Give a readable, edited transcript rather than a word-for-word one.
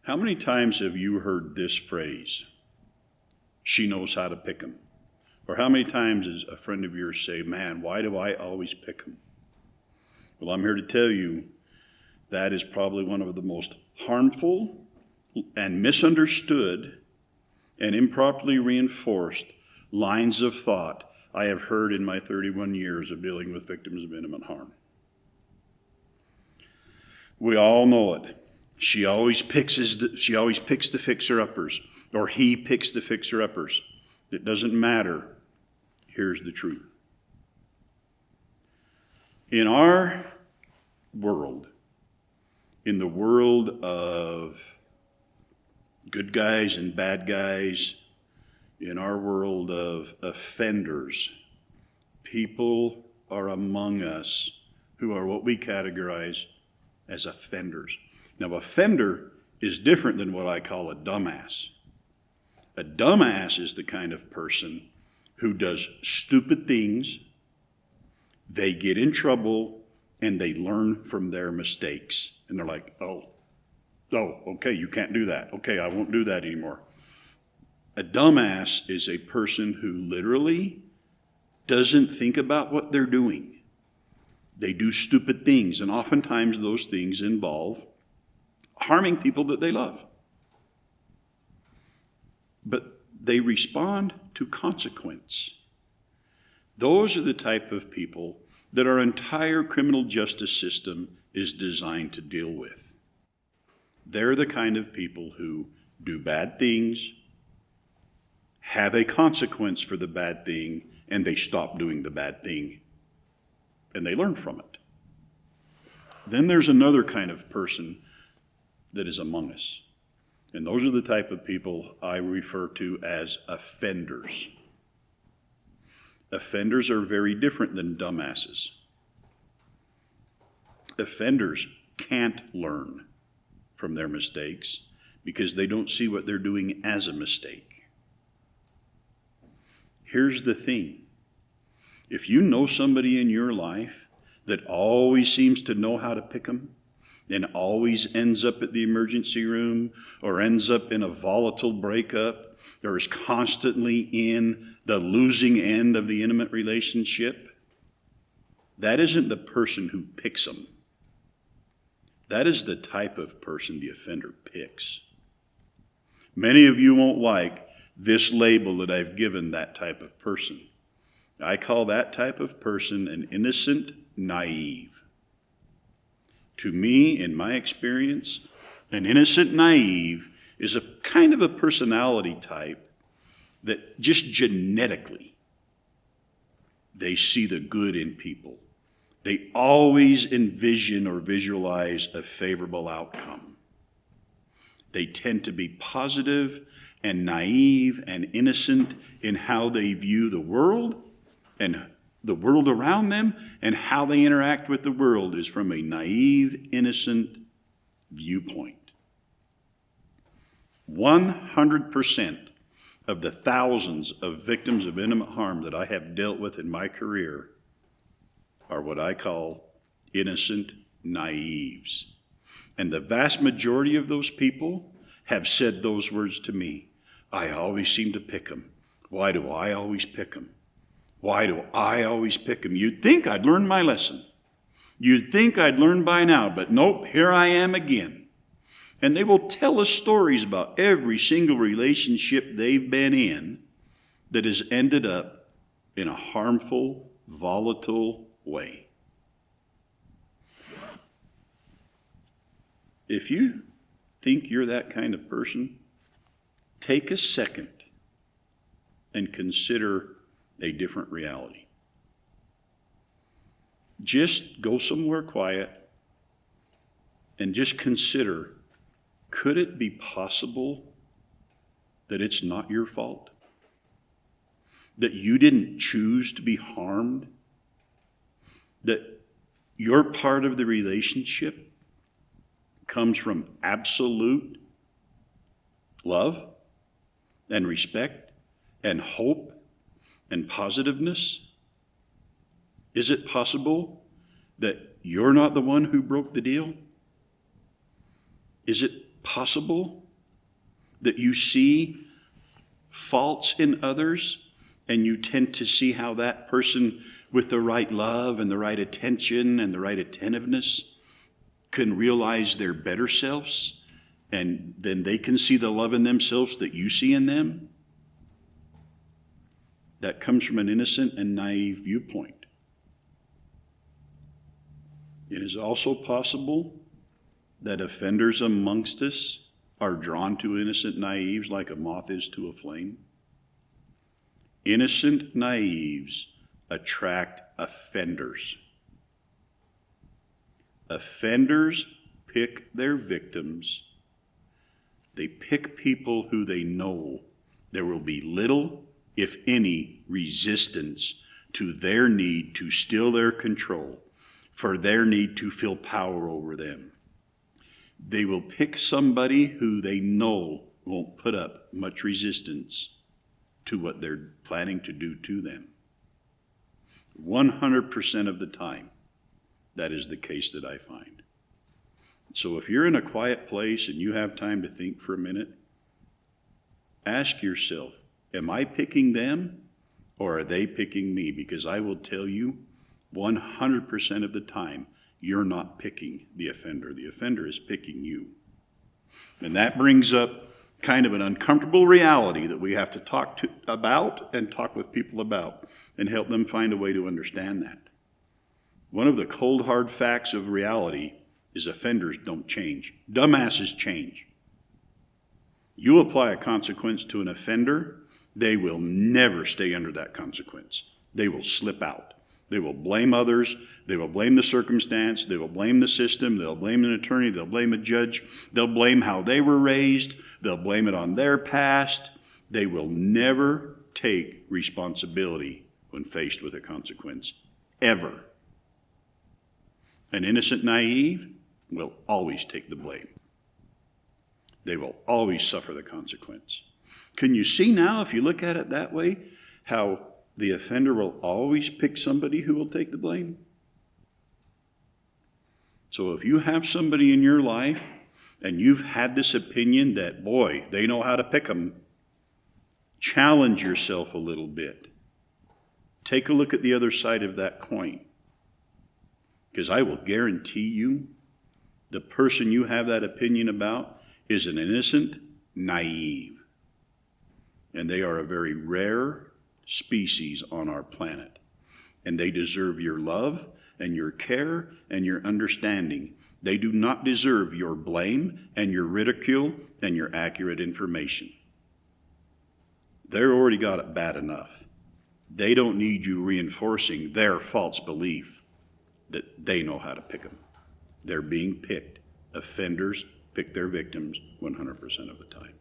How many times have you heard this phrase, she knows how to pick 'em? Or how many times has a friend of yours say, man, why do I always pick 'em? Well, I'm here to tell you that is probably one of the most harmful and misunderstood and improperly reinforced lines of thought I have heard in my 31 years of dealing with victims of intimate harm. We all know it. She always picks the fixer-uppers, or he picks the fixer-uppers. It doesn't matter. Here's the truth. In our world, in the world of good guys and bad guys, in our world of offenders, people are among us who are what we categorize as offenders. Now, offender is different than what I call a dumbass. A dumbass is the kind of person who does stupid things, they get in trouble, and they learn from their mistakes. And they're like, oh, okay, you can't do that. Okay, I won't do that anymore. A dumbass is a person who literally doesn't think about what they're doing. They do stupid things, and oftentimes those things involve harming people that they love. But they respond to consequence. Those are the type of people that our entire criminal justice system is designed to deal with. They're the kind of people who do bad things, have a consequence for the bad thing, and they stop doing the bad thing, and they learn from it. Then there's another kind of person that is among us. And those are the type of people I refer to as offenders. Offenders are very different than dumbasses. Offenders can't learn from their mistakes because they don't see what they're doing as a mistake. Here's the thing. If you know somebody in your life that always seems to know how to pick them, and always ends up at the emergency room, or ends up in a volatile breakup, or is constantly in the losing end of the intimate relationship, that isn't the person who picks them. That is the type of person the offender picks. Many of you won't like this label that I've given that type of person. I call that type of person an innocent naive. To me, in my experience, an innocent naive is a kind of a personality type that just genetically, they see the good in people. They always envision or visualize a favorable outcome. They tend to be positive and naive and innocent in how they view the world and the world around them, and how they interact with the world is from a naive, innocent viewpoint. 100% of the thousands of victims of intimate harm that I have dealt with in my career are what I call innocent naives. And the vast majority of those people have said those words to me. I always seem to pick them. Why do I always pick them? Why do I always pick them? You'd think I'd learned my lesson. You'd think I'd learned by now, but nope, here I am again. And they will tell us stories about every single relationship they've been in that has ended up in a harmful, volatile way. If you think you're that kind of person, take a second and consider a different reality. Just go somewhere quiet and just consider, could it be possible that it's not your fault? That you didn't choose to be harmed? That your part of the relationship comes from absolute love and respect and hope and positiveness? Is it possible that you're not the one who broke the deal? Is it possible that you see faults in others and you tend to see how that person with the right love and the right attention and the right attentiveness can realize their better selves, and then they can see the love in themselves that you see in them? That comes from an innocent and naive viewpoint. It is also possible that offenders amongst us are drawn to innocent naives like a moth is to a flame. Innocent naives attract offenders. Offenders pick their victims. They pick people who they know there will be little, if any, resistance to their need to steal their control, for their need to feel power over them. They will pick somebody who they know won't put up much resistance to what they're planning to do to them. 100% of the time, that is the case that I find. So if you're in a quiet place and you have time to think for a minute, ask yourself, am I picking them or are they picking me? Because I will tell you, 100% of the time, you're not picking the offender. The offender is picking you. And that brings up kind of an uncomfortable reality that we have to talk about and talk with people about and help them find a way to understand that. One of the cold, hard facts of reality is offenders don't change. Dumbasses change. You apply a consequence to an offender, they will never stay under that consequence. They will slip out. They will blame others. They will blame the circumstance. They will blame the system. They'll blame an attorney. They'll blame a judge. They'll blame how they were raised. They'll blame it on their past. They will never take responsibility when faced with a consequence, ever. An innocent naive will always take the blame. They will always suffer the consequence. Can you see now, if you look at it that way, how the offender will always pick somebody who will take the blame? So if you have somebody in your life and you've had this opinion that, boy, they know how to pick them, challenge yourself a little bit. Take a look at the other side of that coin. Because I will guarantee you, the person you have that opinion about is an innocent naive. And they are a very rare species on our planet. And they deserve your love and your care and your understanding. They do not deserve your blame and your ridicule and your accurate information. They're already got it bad enough. They don't need you reinforcing their false belief that they know how to pick them. They're being picked. Offenders pick their victims 100% of the time.